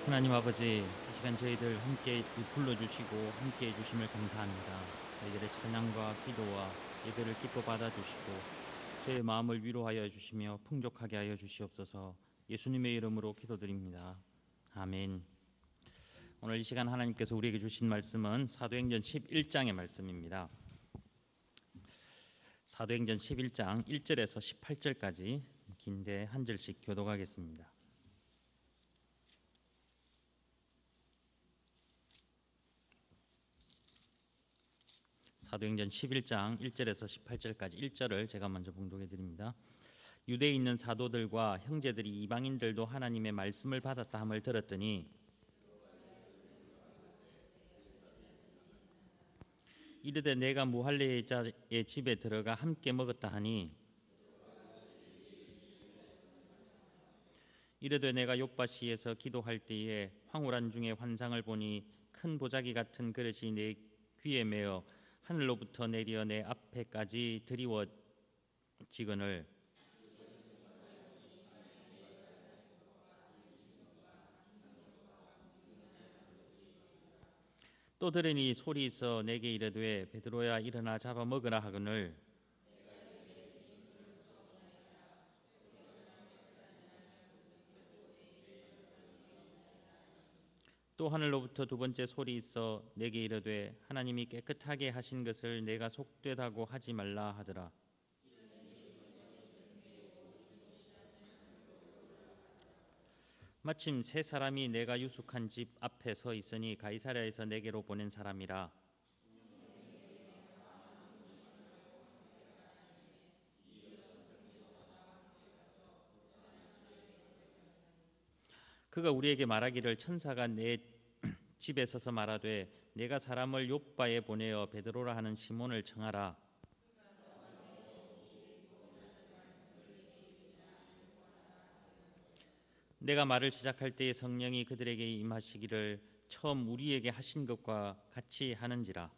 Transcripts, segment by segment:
하나님 아버지, 이 시간 저희들 함께 불러주시고 함께 해주심을 감사합니다. 저희들의 찬양과 기도와 예배를 기뻐 받아주시고 저희의 마음을 위로하여 주시며 풍족하게 하여 주시옵소서. 예수님의 이름으로 기도드립니다. 아멘. 오늘 이 시간 하나님께서 우리에게 주신 말씀은 사도행전 11장의 말씀입니다. 사도행전 11장 1절에서 18절까지 긴데 한 절씩 교독하겠습니다. 사도행전 11장 1절에서 18절까지 1절을 제가 먼저 봉독해 드립니다. 유대에 있는 사도들과 형제들이 이방인들도 하나님의 말씀을 받았다 함을 들었더니 이르되 내가 무할례자의 집에 들어가 함께 먹었다 하니 이르되 내가 욥바시에서 기도할 때에 황홀한 중에 환상을 보니 큰 보자기 같은 그릇이 내 귀에 매어 하늘로부터 내려 내 앞에까지 드리워지거늘 또 들으니 소리 있어 내게 이르되 베드로야 일어나 잡아 먹으라 하거늘 또 하늘로부터 두 번째 소리 있어 내게 이르되 하나님이 깨끗하게 하신 것을 내가 속되다고 하지 말라 하더라. 마침 세 사람이 내가 유숙한 집 앞에 서 있으니 가이사랴에서 내게로 보낸 사람이라. 그가 우리에게 말하기를 천사가 내 집에 서서 말하되 내가 사람을 욥바에 보내어 베드로라 하는 시몬을 청하라. 내가 말을 시작할 때에 성령이 그들에게 임하시기를 처음 우리에게 하신 것과 같이 하는지라.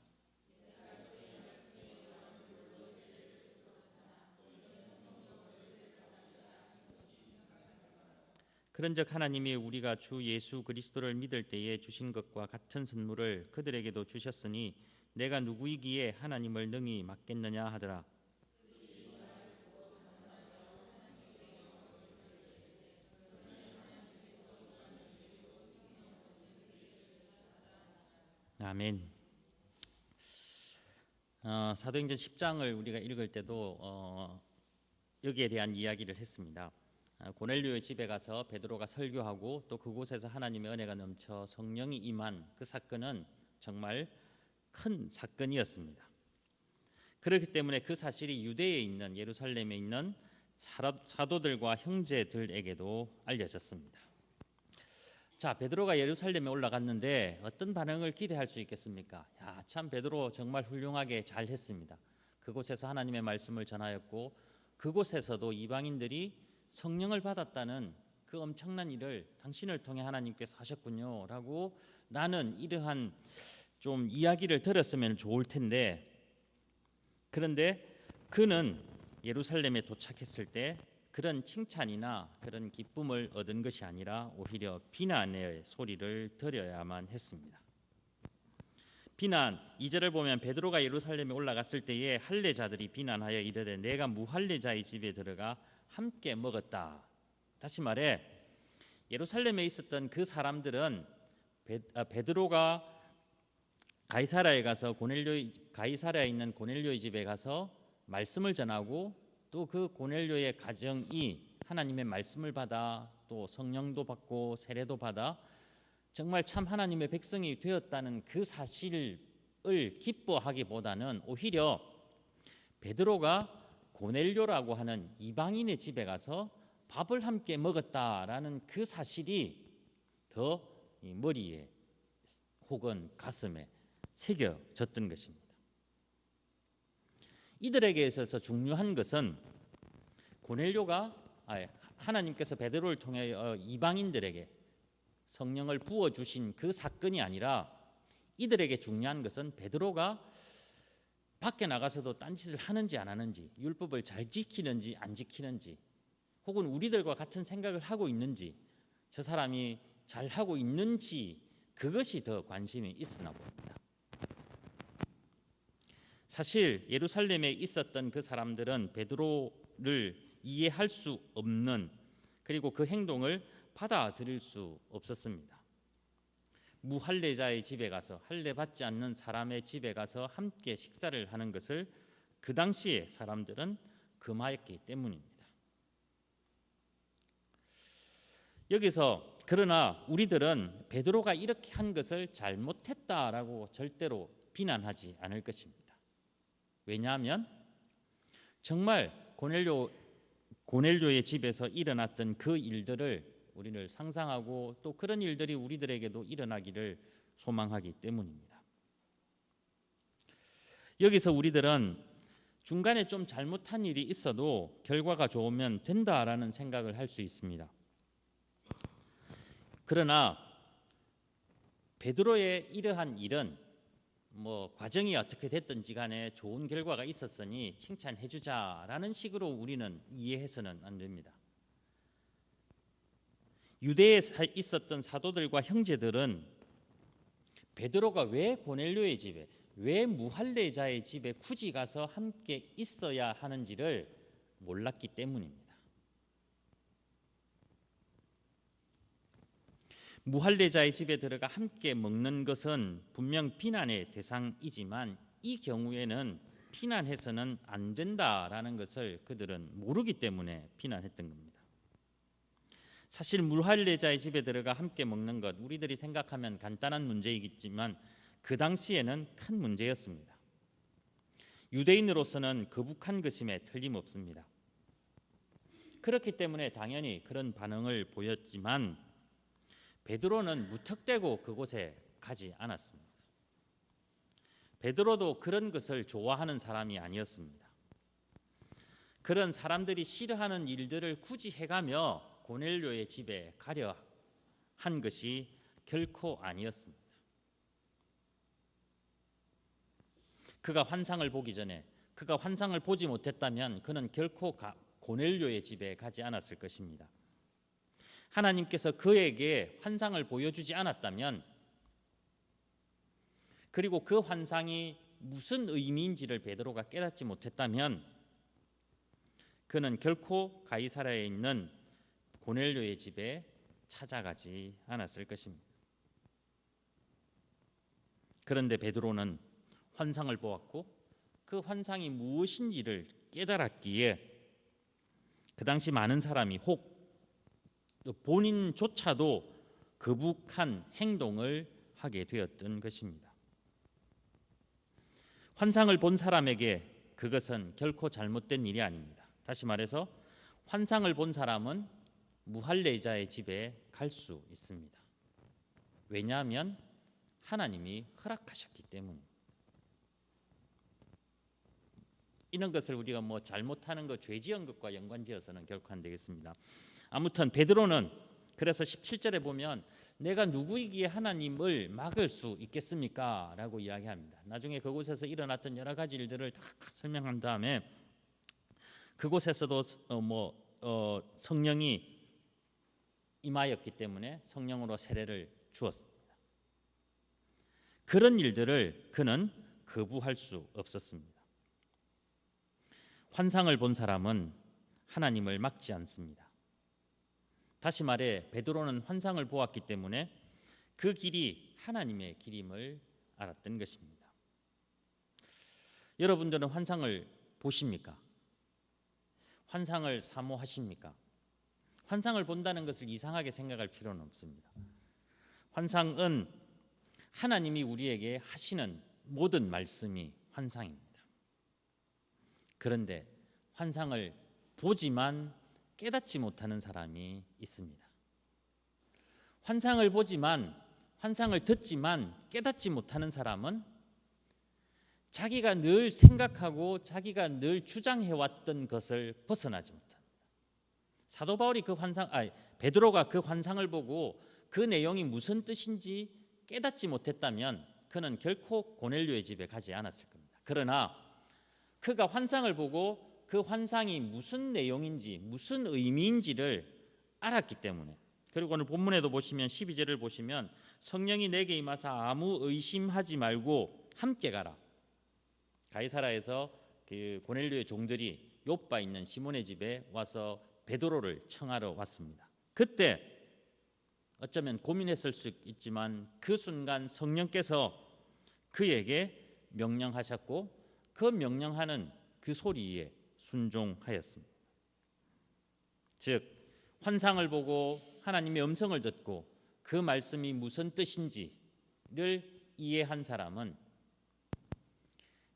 그런즉 하나님이 우리가 주 예수 그리스도를 믿을 때에 주신 것과 같은 선물을 그들에게도 주셨으니 내가 누구이기에 하나님을 능히 맡겠느냐 하더라. 아멘. 사도행전 10장을 우리가 읽을 때도 여기에 대한 이야기를 했습니다. 고넬료의 집에 가서 베드로가 설교하고 또 그곳에서 하나님의 은혜가 넘쳐 성령이 임한 그 사건은 정말 큰 사건이었습니다. 그렇기 때문에 그 사실이 유대에 있는 예루살렘에 있는 사도들과 형제들에게도 알려졌습니다. 자, 베드로가 예루살렘에 올라갔는데 어떤 반응을 기대할 수 있겠습니까? 야, 참 베드로 정말 훌륭하게 잘했습니다. 그곳에서 하나님의 말씀을 전하였고 그곳에서도 이방인들이 성령을 받았다는 그 엄청난 일을 당신을 통해 하나님께서 하셨군요 라고 나는 이러한 좀 이야기를 들었으면 좋을 텐데, 그런데 그는 예루살렘에 도착했을 때 그런 칭찬이나 그런 기쁨을 얻은 것이 아니라 오히려 비난의 소리를 들어야만 했습니다. 비난 2절을 보면 베드로가 예루살렘에 올라갔을 때에 할례자들이 비난하여 이르되 내가 무할례자의 집에 들어가 함께 먹었다. 다시 말해 예루살렘에 있었던 그 사람들은 베드로가 가이사랴에 가서 가이사랴에 있는 고넬료의 집에 가서 말씀을 전하고 또 그 고넬료의 가정이 하나님의 말씀을 받아 또 성령도 받고 세례도 받아 정말 참 하나님의 백성이 되었다는 그 사실을 기뻐하기보다는 오히려 베드로가 고넬료라고 하는 이방인의 집에 가서 밥을 함께 먹었다라는 그 사실이 더 머리에 혹은 가슴에 새겨졌던 것입니다. 이들에게 있어서 중요한 것은 고넬료가 하나님께서 베드로를 통해 이방인들에게 성령을 부어 주신 그 사건이 아니라 이들에게 중요한 것은 베드로가 밖에 나가서도 딴짓을 하는지 안 하는지, 율법을 잘 지키는지 안 지키는지, 혹은 우리들과 같은 생각을 하고 있는지, 저 사람이 잘하고 있는지 그것이 더 관심이 있었나 봅니다. 사실 예루살렘에 있었던 그 사람들은 베드로를 이해할 수 없는, 그리고 그 행동을 받아들일 수 없었습니다. 무할례자의 집에 가서, 할례 받지 않는 사람의 집에 가서 함께 식사를 하는 것을 그 당시의 사람들은 금하였기 때문입니다. 여기서 그러나 우리들은 베드로가 이렇게 한 것을 잘못했다라고 절대로 비난하지 않을 것입니다. 왜냐하면 정말 고넬료의 집에서 일어났던 그 일들을 우리를 상상하고 또 그런 일들이 우리들에게도 일어나기를 소망하기 때문입니다. 여기서 우리들은 중간에 좀 잘못한 일이 있어도 결과가 좋으면 된다라는 생각을 할 수 있습니다. 그러나 베드로의 이러한 일은 과정이 어떻게 됐든지 간에 좋은 결과가 있었으니 칭찬해 주자라는 식으로 우리는 이해해서는 안 됩니다. 유대에 있었던 사도들과 형제들은 베드로가 왜 고넬료의 집에, 왜 무할례자의 집에 굳이 가서 함께 있어야 하는지를 몰랐기 때문입니다. 무할례자의 집에 들어가 함께 먹는 것은 분명 비난의 대상이지만 이 경우에는 비난해서는 안 된다라는 것을 그들은 모르기 때문에 비난했던 겁니다. 사실 무할례자의 집에 들어가 함께 먹는 것, 우리들이 생각하면 간단한 문제이겠지만 그 당시에는 큰 문제였습니다. 유대인으로서는 거북한 것임에 틀림없습니다. 그렇기 때문에 당연히 그런 반응을 보였지만 베드로는 무턱대고 그곳에 가지 않았습니다. 베드로도 그런 것을 좋아하는 사람이 아니었습니다. 그런 사람들이 싫어하는 일들을 굳이 해가며 고넬료의 집에 가려 한 것이 결코 아니었습니다. 그가 환상을 보기 전에, 그가 환상을 보지 못했다면 그는 결코 고넬료의 집에 가지 않았을 것입니다. 하나님께서 그에게 환상을 보여주지 않았다면, 그리고 그 환상이 무슨 의미인지를 베드로가 깨닫지 못했다면 그는 결코 가이사랴에 있는 고넬료의 집에 찾아가지 않았을 것입니다. 그런데 베드로는 환상을 보았고 그 환상이 무엇인지를 깨달았기에 그 당시 많은 사람이 혹 본인조차도 거북한 행동을 하게 되었던 것입니다. 환상을 본 사람에게 그것은 결코 잘못된 일이 아닙니다. 다시 말해서 환상을 본 사람은 무할례자의 집에 갈 수 있습니다. 왜냐하면 하나님이 허락하셨기 때문입니다. 이런 것을 우리가 잘못하는 것, 죄지은 것과 연관지어서는 결코 안 되겠습니다. 아무튼 베드로는 그래서 17절에 보면 내가 누구이기에 하나님을 막을 수 있겠습니까? 라고 이야기합니다. 나중에 그곳에서 일어났던 여러 가지 일들을 다 설명한 다음에 그곳에서도 성령이 임하였기 때문에 성령으로 세례를 주었습니다. 그런 일들을 그는 거부할 수 없었습니다. 환상을 본 사람은 하나님을 막지 않습니다. 다시 말해 베드로는 환상을 보았기 때문에 그 길이 하나님의 길임을 알았던 것입니다. 여러분들은 환상을 보십니까? 환상을 사모하십니까? 환상을 본다는 것을 이상하게 생각할 필요는 없습니다. 환상은 하나님이 우리에게 하시는 모든 말씀이 환상입니다. 그런데 환상을 보지만 깨닫지 못하는 사람이 있습니다. 환상을 보지만, 환상을 듣지만 깨닫지 못하는 사람은 자기가 늘 생각하고 자기가 늘 주장해왔던 것을 벗어나지 못합니다. 사도 바울이 베드로가 그 환상을 보고 그 내용이 무슨 뜻인지 깨닫지 못했다면 그는 결코 고넬료의 집에 가지 않았을 겁니다. 그러나 그가 환상을 보고 그 환상이 무슨 내용인지 무슨 의미인지를 알았기 때문에, 그리고 오늘 본문에도 보시면 12절을 보시면 성령이 내게 임하사 아무 의심하지 말고 함께 가라. 가이사라에서 그 고넬료의 종들이 욥바 있는 시몬의 집에 와서 베드로를 청하러 왔습니다. 그때 어쩌면 고민했을 수 있지만 그 순간 성령께서 그에게 명령하셨고 그 명령하는 그 소리에 순종하였습니다. 즉 환상을 보고 하나님의 음성을 듣고 그 말씀이 무슨 뜻인지를 이해한 사람은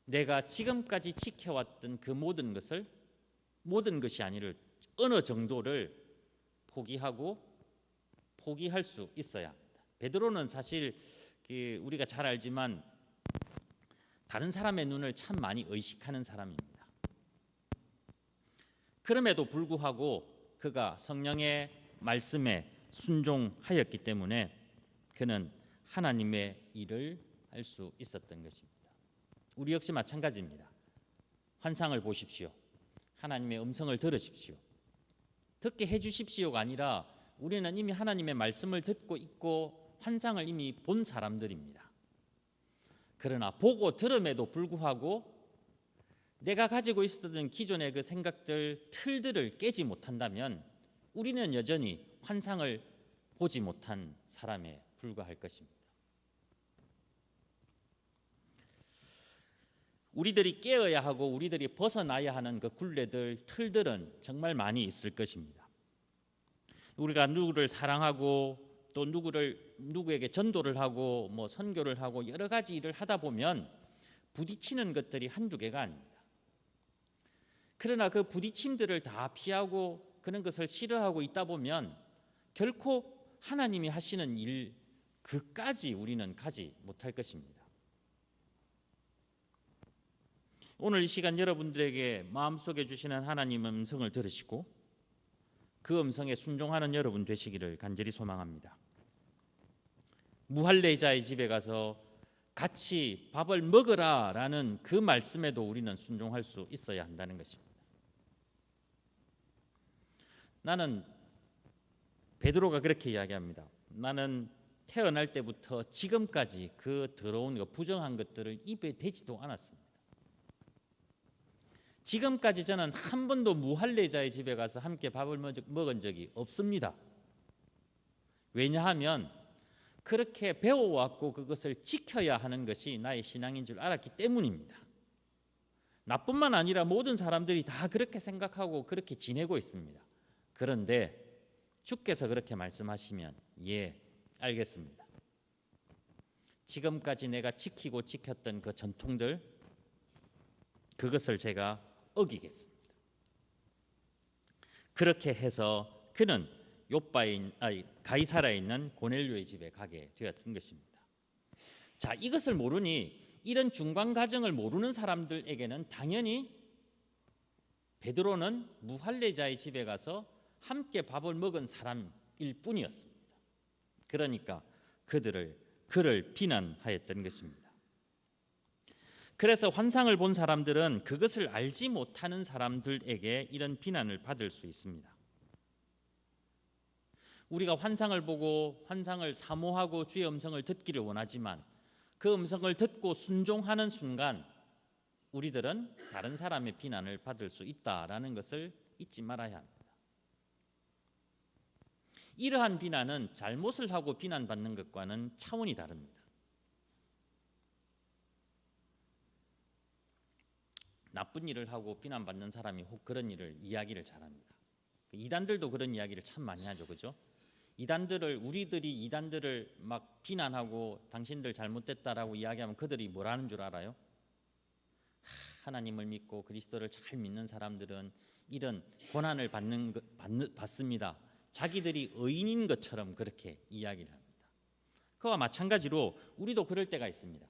내가 지금까지 지켜왔던 그 모든 것이 아니라 어느 정도를 포기할 수 있어야 합니다. 베드로는 사실 우리가 잘 알지만 다른 사람의 눈을 참 많이 의식하는 사람입니다. 그럼에도 불구하고 그가 성령의 말씀에 순종하였기 때문에 그는 하나님의 일을 할 수 있었던 것입니다. 우리 역시 마찬가지입니다. 환상을 보십시오. 하나님의 음성을 들으십시오. 듣게 해주십시오가 아니라 우리는 이미 하나님의 말씀을 듣고 있고 환상을 이미 본 사람들입니다. 그러나 보고 들음에도 불구하고 내가 가지고 있었던 기존의 그 생각들, 틀들을 깨지 못한다면 우리는 여전히 환상을 보지 못한 사람에 불과할 것입니다. 우리들이 깨어야 하고 우리들이 벗어나야 하는 그 굴레들, 틀들은 정말 많이 있을 것입니다. 우리가 누구를 사랑하고 또 누구에게 전도를 하고 선교를 하고 여러 가지 일을 하다 보면 부딪히는 것들이 한두 개가 아닙니다. 그러나 그 부딪힘들을 다 피하고 그런 것을 싫어하고 있다 보면 결코 하나님이 하시는 일 그까지 우리는 가지 못할 것입니다. 오늘 이 시간 여러분들에게 마음속에 주시는 하나님의 음성을 들으시고 그 음성에 순종하는 여러분 되시기를 간절히 소망합니다. 무할례자의 집에 가서 같이 밥을 먹으라라는 그 말씀에도 우리는 순종할 수 있어야 한다는 것입니다. 나는 베드로가 그렇게 이야기합니다. 나는 태어날 때부터 지금까지 그 더러운 것, 부정한 것들을 입에 대지도 않았습니다. 지금까지 저는 한 번도 무할례자의 집에 가서 함께 밥을 먹은 적이 없습니다. 왜냐하면 그렇게 배워왔고 그것을 지켜야 하는 것이 나의 신앙인 줄 알았기 때문입니다. 나뿐만 아니라 모든 사람들이 다 그렇게 생각하고 그렇게 지내고 있습니다. 그런데 주께서 그렇게 말씀하시면 예, 알겠습니다. 지금까지 내가 지키고 지켰던 그 전통들 그것을 제가 어기겠습니다. 그렇게 해서 그는 가이사라에 있는 고넬료의 집에 가게 되었던 것입니다. 자, 이것을 모르니 이런 중간 과정을 모르는 사람들에게는 당연히 베드로는 무할례자의 집에 가서 함께 밥을 먹은 사람일 뿐이었습니다. 그러니까 그를 비난하였던 것입니다. 그래서 환상을 본 사람들은 그것을 알지 못하는 사람들에게 이런 비난을 받을 수 있습니다. 우리가 환상을 보고 환상을 사모하고 주의 음성을 듣기를 원하지만 그 음성을 듣고 순종하는 순간 우리들은 다른 사람의 비난을 받을 수 있다라는 것을 잊지 말아야 합니다. 이러한 비난은 잘못을 하고 비난받는 것과는 차원이 다릅니다. 나쁜 일을 하고 비난받는 사람이 혹 그런 일을 이야기를 잘합니다. 이단들도 그런 이야기를 참 많이 하죠, 그죠? 우리들이 이단들을 막 비난하고 당신들 잘못됐다라고 이야기하면 그들이 뭐라는 줄 알아요? 하나님을 믿고 그리스도를 잘 믿는 사람들은 이런 고난을 받습니다. 자기들이 의인인 것처럼 그렇게 이야기를 합니다. 그와 마찬가지로 우리도 그럴 때가 있습니다.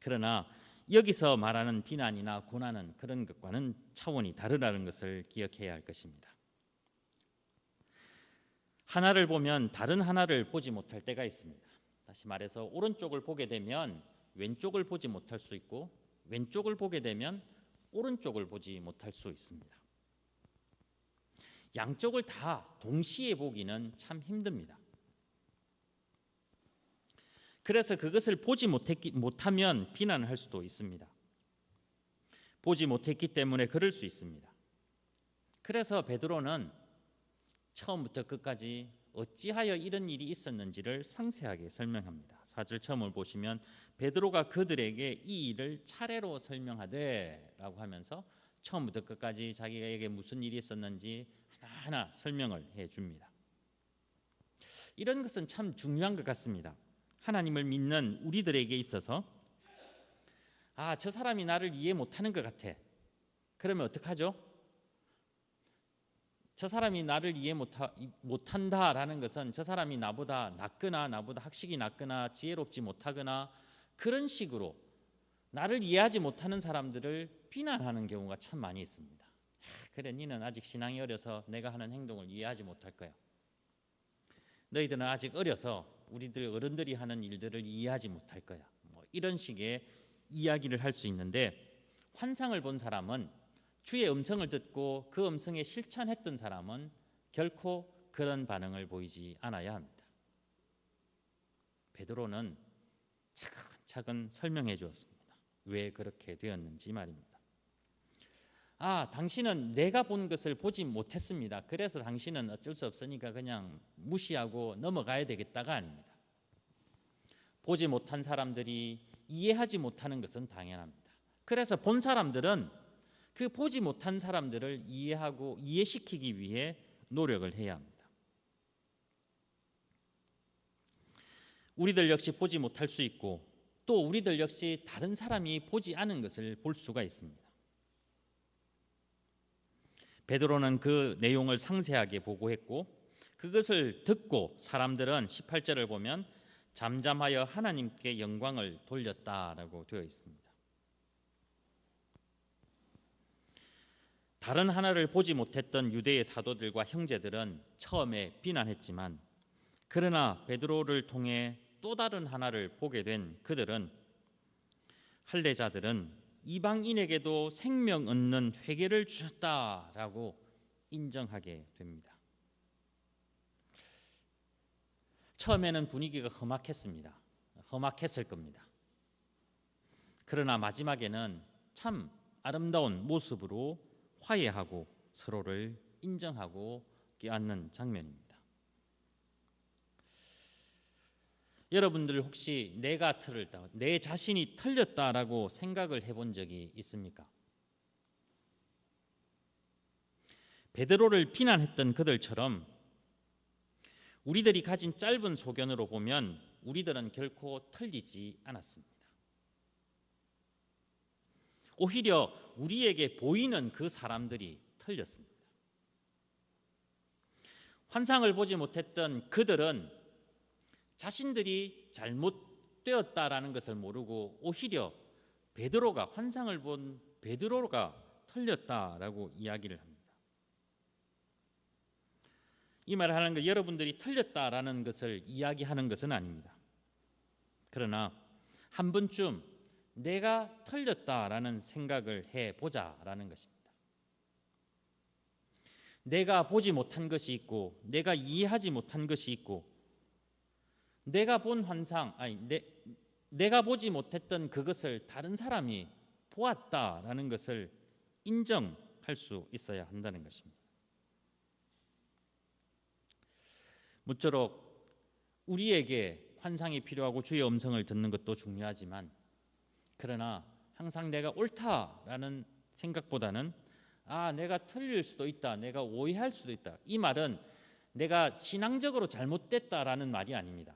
그러나 여기서 말하는 비난이나 고난은 그런 것과는 차원이 다르다는 것을 기억해야 할 것입니다. 하나를 보면 다른 하나를 보지 못할 때가 있습니다. 다시 말해서 오른쪽을 보게 되면 왼쪽을 보지 못할 수 있고 왼쪽을 보게 되면 오른쪽을 보지 못할 수 있습니다. 양쪽을 다 동시에 보기는 참 힘듭니다. 그래서 그것을 보지 못하면 비난을 할 수도 있습니다. 보지 못했기 때문에 그럴 수 있습니다. 그래서 베드로는 처음부터 끝까지 어찌하여 이런 일이 있었는지를 상세하게 설명합니다. 4절 처음을 보시면 베드로가 그들에게 이 일을 차례로 설명하되 라고 하면서 처음부터 끝까지 자기에게 무슨 일이 있었는지 하나하나 설명을 해줍니다. 이런 것은 참 중요한 것 같습니다. 하나님을 믿는 우리들에게 있어서 저 사람이 나를 이해 못하는 것 같아. 그러면 어떡하죠? 저 사람이 나를 이해 못한다라는 것은 저 사람이 나보다 낫거나 나보다 학식이 낮거나 지혜롭지 못하거나 그런 식으로 나를 이해하지 못하는 사람들을 비난하는 경우가 참 많이 있습니다. 그래, 니는 아직 신앙이 어려서 내가 하는 행동을 이해하지 못할 거야. 너희들은 아직 어려서 우리들 어른들이 하는 일들을 이해하지 못할 거야. 이런 식의 이야기를 할 수 있는데, 환상을 본 사람은, 주의 음성을 듣고 그 음성에 실천했던 사람은 결코 그런 반응을 보이지 않아야 합니다. 베드로는 차근차근 설명해 주었습니다. 왜 그렇게 되었는지 말입니다. 당신은 내가 본 것을 보지 못했습니다. 그래서 당신은 어쩔 수 없으니까 그냥 무시하고 넘어가야 되겠다가 아닙니다. 보지 못한 사람들이 이해하지 못하는 것은 당연합니다. 그래서 본 사람들은 그 보지 못한 사람들을 이해하고 이해시키기 위해 노력을 해야 합니다. 우리들 역시 보지 못할 수 있고 또 우리들 역시 다른 사람이 보지 않은 것을 볼 수가 있습니다. 베드로는 그 내용을 상세하게 보고했고 그것을 듣고 사람들은 18절을 보면 잠잠하여 하나님께 영광을 돌렸다라고 되어 있습니다. 다른 하나를 보지 못했던 유대의 사도들과 형제들은 처음에 비난했지만 그러나 베드로를 통해 또 다른 하나를 보게 된 그들은, 할례자들은 이방인에게도 생명 얻는 회개를 주셨다라고 인정하게 됩니다. 처음에는 분위기가 험악했을 겁니다. 그러나 마지막에는 참 아름다운 모습으로 화해하고 서로를 인정하고 껴안는 장면입니다. 여러분들 혹시 내가 틀렸다, 내 자신이 틀렸다라고 생각을 해본 적이 있습니까? 베드로를 비난했던 그들처럼 우리들이 가진 짧은 소견으로 보면 우리들은 결코 틀리지 않았습니다. 오히려 우리에게 보이는 그 사람들이 틀렸습니다. 환상을 보지 못했던 그들은 자신들이 잘못되었다라는 것을 모르고 오히려 베드로가, 환상을 본 베드로가 틀렸다라고 이야기를 합니다. 이 말을 하는 것, 여러분들이 틀렸다라는 것을 이야기하는 것은 아닙니다. 그러나 한 번쯤 내가 틀렸다라는 생각을 해보자라는 것입니다. 내가 보지 못한 것이 있고 내가 이해하지 못한 것이 있고 내가 본 환상, 내가 보지 못했던 그것을 다른 사람이 보았다라는 것을 인정할 수 있어야 한다는 것입니다. 무쪼록 우리에게 환상이 필요하고 주의 음성을 듣는 것도 중요하지만, 그러나 항상 내가 옳다라는 생각보다는 내가 틀릴 수도 있다, 내가 오해할 수도 있다, 이 말은 내가 신앙적으로 잘못됐다라는 말이 아닙니다.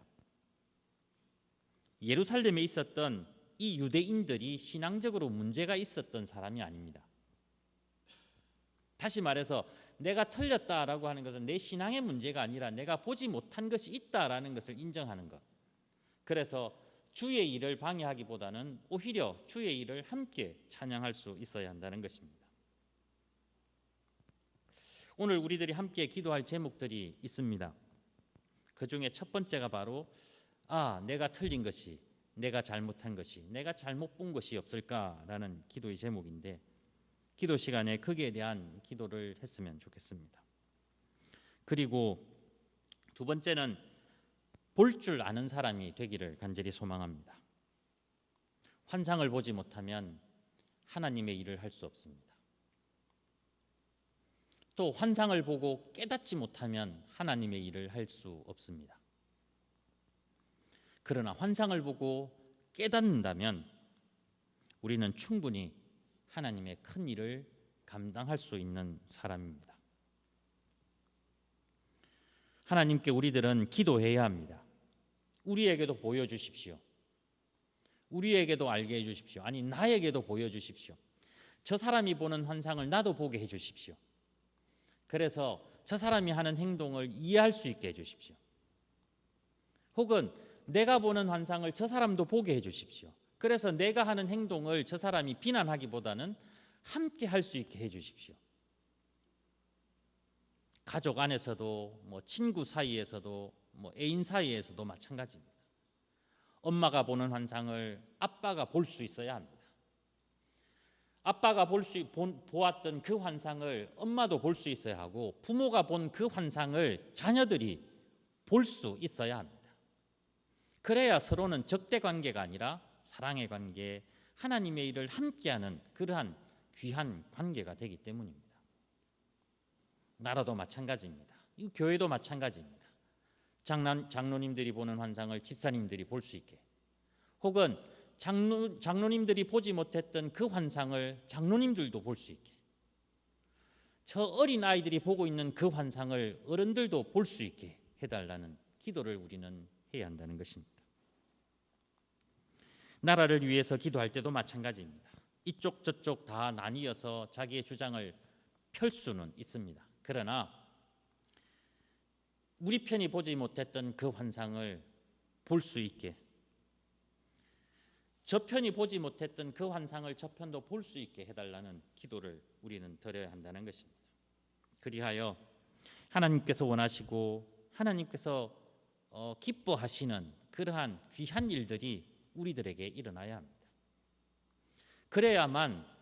예루살렘에 있었던 이 유대인들이 신앙적으로 문제가 있었던 사람이 아닙니다. 다시 말해서 내가 틀렸다라고 하는 것은 내 신앙의 문제가 아니라 내가 보지 못한 것이 있다라는 것을 인정하는 것. 그래서 주의 일을 방해하기보다는 오히려 주의 일을 함께 찬양할 수 있어야 한다는 것입니다. 오늘 우리들이 함께 기도할 제목들이 있습니다. 그 중에 첫 번째가 바로 내가 틀린 것이, 내가 잘못한 것이, 내가 잘못 본 것이 없을까라는 기도의 제목인데, 기도 시간에 거기에 대한 기도를 했으면 좋겠습니다. 그리고 두 번째는 볼 줄 아는 사람이 되기를 간절히 소망합니다. 환상을 보지 못하면 하나님의 일을 할 수 없습니다. 또 환상을 보고 깨닫지 못하면 하나님의 일을 할 수 없습니다. 그러나 환상을 보고 깨닫는다면 우리는 충분히 하나님의 큰 일을 감당할 수 있는 사람입니다. 하나님께 우리들은 기도해야 합니다. 우리에게도 보여주십시오. 우리에게도 알게 해주십시오. 아니, 나에게도 보여주십시오. 저 사람이 보는 환상을 나도 보게 해주십시오. 그래서 저 사람이 하는 행동을 이해할 수 있게 해주십시오. 혹은 내가 보는 환상을 저 사람도 보게 해주십시오. 그래서 내가 하는 행동을 저 사람이 비난하기보다는 함께 할 수 있게 해주십시오. 가족 안에서도 친구 사이에서도 애인 사이에서도 마찬가지입니다. 엄마가 보는 환상을 아빠가 볼 수 있어야 합니다. 아빠가 보았던 그 환상을 엄마도 볼 수 있어야 하고, 부모가 본 그 환상을 자녀들이 볼 수 있어야 합니다. 그래야 서로는 적대 관계가 아니라 사랑의 관계, 하나님의 일을 함께하는 그러한 귀한 관계가 되기 때문입니다. 나라도 마찬가지입니다. 이 교회도 마찬가지입니다. 장로님들이 보는 환상을 집사님들이 볼 수 있게, 혹은 장로님들이 보지 못했던 그 환상을 장로님들도 볼 수 있게, 저 어린 아이들이 보고 있는 그 환상을 어른들도 볼 수 있게 해달라는 기도를 우리는 해야 한다는 것입니다. 나라를 위해서 기도할 때도 마찬가지입니다. 이쪽 저쪽 다 나뉘어서 자기의 주장을 펼 수는 있습니다. 그러나 우리 편이 보지 못했던 그 환상을 볼 수 있게, 저 편이 보지 못했던 그 환상을 저 편도 볼 수 있게 해달라는 기도를 우리는 드려야 한다는 것입니다. 그리하여 하나님께서 원하시고 하나님께서 기뻐하시는 그러한 귀한 일들이 우리들에게 일어나야 합니다. 그래야만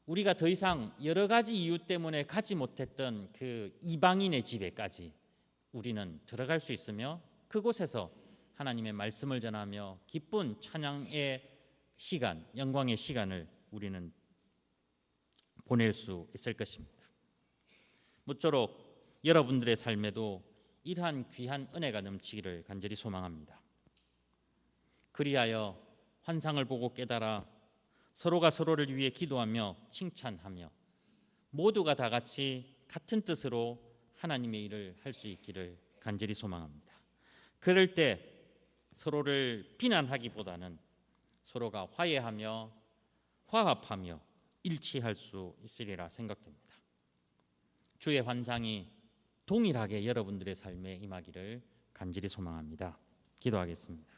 우리가 더 이상 여러 가지 이유 때문에 가지 못했던 그 이방인의 집에까지 우리는 들어갈 수 있으며, 그곳에서 하나님의 말씀을 전하며 기쁜 찬양의 시간, 영광의 시간을 우리는 보낼 수 있을 것입니다. 모쪼록 여러분들의 삶에도 이러한 귀한 은혜가 넘치기를 간절히 소망합니다. 그리하여 환상을 보고 깨달아 서로가 서로를 위해 기도하며 칭찬하며 모두가 다 같이 같은 뜻으로 하나님의 일을 할 수 있기를 간절히 소망합니다. 그럴 때 서로를 비난하기보다는 서로가 화해하며 화합하며 일치할 수 있으리라 생각됩니다. 주의 환상이 동일하게 여러분들의 삶에 임하기를 간절히 소망합니다. 기도하겠습니다.